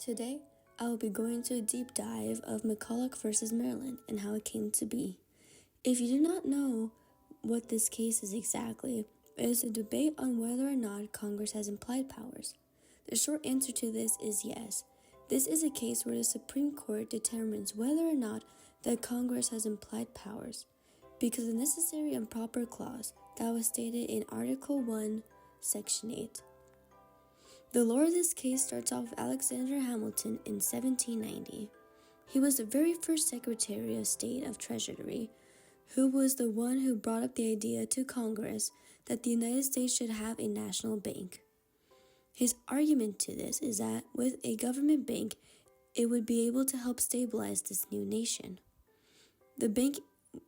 Today, I will be going to a deep dive of McCulloch v Maryland and how it came to be. If you do not know what this case is exactly, it is a debate on whether or not Congress has implied powers. The short answer to this is yes. This is a case where the Supreme Court determines whether or not that Congress has implied powers because of the necessary and proper clause that was stated in Article 1, Section 8. The lore of this case starts off with Alexander Hamilton in 1790. He was the very first Secretary of State of Treasury, who was the one who brought up the idea to Congress that the United States should have a national bank. His argument to this is that with a government bank, it would be able to help stabilize this new nation. The bank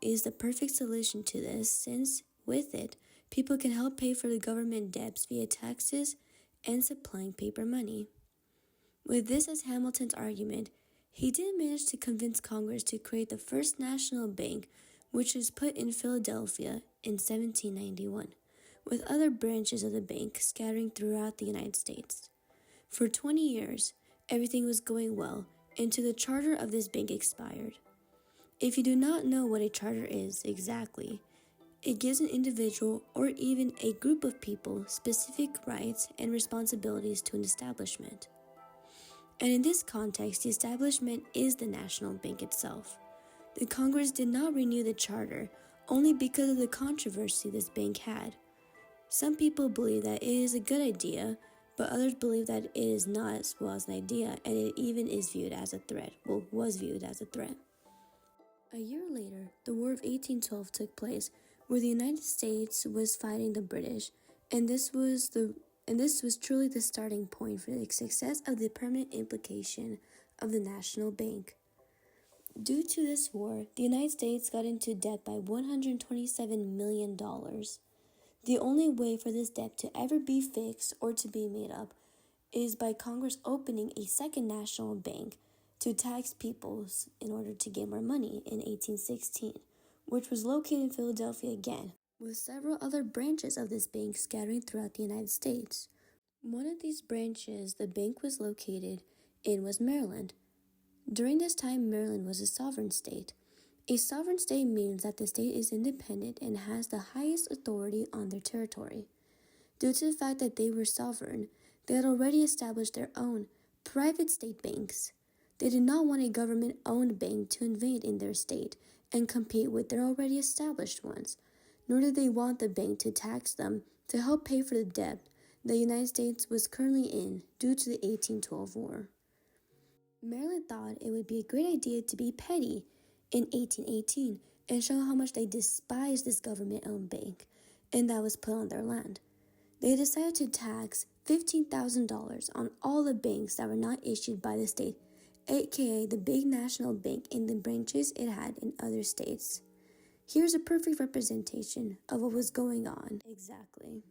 is the perfect solution to this since, with it, people can help pay for the government debts via taxes and supplying paper money. With this as Hamilton's argument, he did manage to convince Congress to create the first national bank, which was put in Philadelphia in 1791, with other branches of the bank scattering throughout the United States. For 20 years, everything was going well until the charter of this bank expired. If you do not know what a charter is exactly, it gives an individual or even a group of people specific rights and responsibilities to an establishment. And in this context, the establishment is the national bank itself. The Congress did not renew the charter only because of the controversy this bank had. Some people believe that it is a good idea, but others believe that it is not as well as an idea and it even is viewed as a threat, was viewed as a threat. A year later, the War of 1812 took place, where the United States was fighting the British, and this was truly the starting point for the success of the permanent implication of the national bank. Due to this war, the United States got into debt by $127 million. The only way for this debt to ever be fixed or to be made up is by Congress opening a second national bank to tax peoples in order to get more money in 1816. Which was located in Philadelphia again, with several other branches of this bank scattering throughout the United States. One of these branches the bank was located in was Maryland. During this time, Maryland was a sovereign state. A sovereign state means that the state is independent and has the highest authority on their territory. Due to the fact that they were sovereign, they had already established their own private state banks. They did not want a government-owned bank to invade in their state and compete with their already established ones, nor did they want the bank to tax them to help pay for the debt the United States was currently in due to the 1812 war. Maryland thought it would be a great idea to be petty in 1818 and show how much they despised this government-owned bank, and that was put on their land. They decided to tax $15,000 on all the banks that were not issued by the state, aka the big national bank in the branches it had in other states. Here's a perfect representation of what was going on exactly.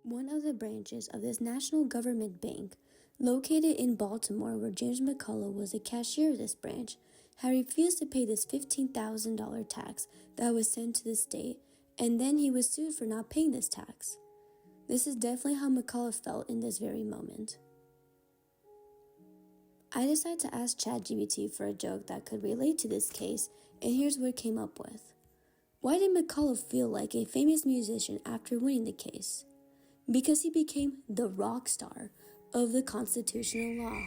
One of the branches of this national government bank, located in Baltimore where James McCulloch was the cashier of this branch, had refused to pay this $15,000 tax that was sent to the state, and then he was sued for not paying this tax. This is definitely how McCulloch felt in this very moment. I decided to ask ChatGPT for a joke that could relate to this case, and here's what it came up with. Why did McCulloch feel like a famous musician after winning the case? Because he became the rock star of the constitutional law.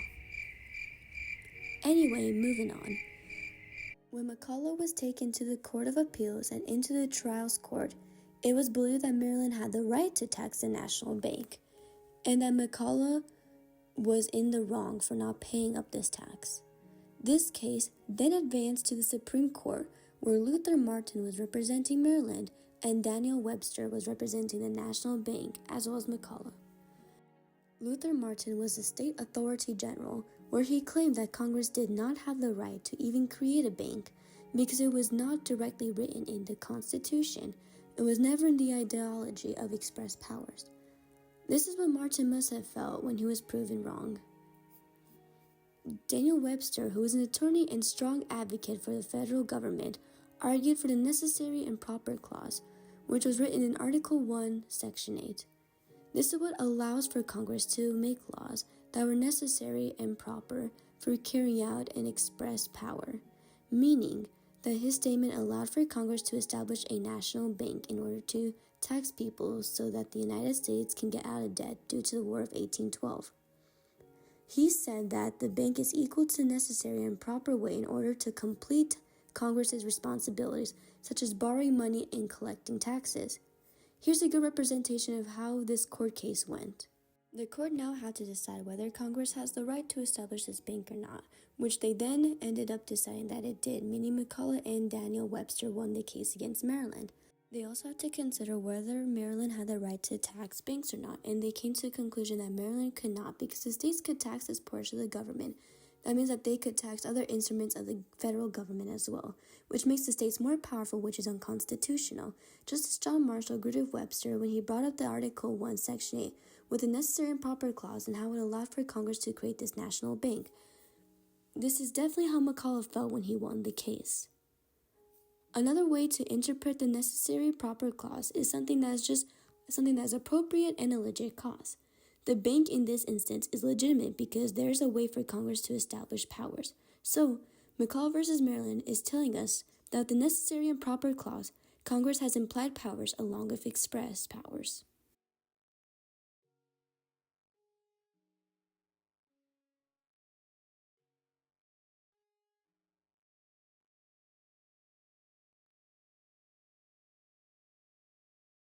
Anyway, moving on. When McCulloch was taken to the Court of Appeals and into the trials court, it was believed that Maryland had the right to tax the national bank, and that McCulloch was in the wrong for not paying up this tax. This case then advanced to the Supreme Court, where Luther Martin was representing Maryland and Daniel Webster was representing the National Bank as well as McCulloch. Luther Martin was the state authority general, where he claimed that Congress did not have the right to even create a bank because it was not directly written in the Constitution. It was never in the ideology of express powers. This is what Martin must have felt when he was proven wrong. Daniel Webster, who was an attorney and strong advocate for the federal government, argued for the necessary and proper clause, which was written in Article 1, Section 8. This is what allows for Congress to make laws that were necessary and proper for carrying out an express power, meaning that his statement allowed for Congress to establish a national bank in order to tax people so that the United States can get out of debt due to the War of 1812. He said that the bank is equal to necessary and proper way in order to complete Congress's responsibilities, such as borrowing money and collecting taxes. Here's a good representation of how this court case went. The court now had to decide whether Congress has the right to establish this bank or not, which they then ended up deciding that it did, meaning McCulloch and Daniel Webster won the case against Maryland. They also had to consider whether Maryland had the right to tax banks or not, and they came to the conclusion that Maryland could not because the states could tax this portion of the government. That means that they could tax other instruments of the federal government as well, which makes the states more powerful, which is unconstitutional. Justice John Marshall agreed with Webster when he brought up the Article 1, Section 8, with the necessary and proper clause and how it allowed for Congress to create this national bank. This is definitely how McCulloch felt when he won the case. Another way to interpret the necessary proper clause is something that's appropriate and a legit cause. The bank in this instance is legitimate because there's a way for Congress to establish powers. So, McCulloch v. Maryland is telling us that the necessary and proper clause, Congress has implied powers along with express powers.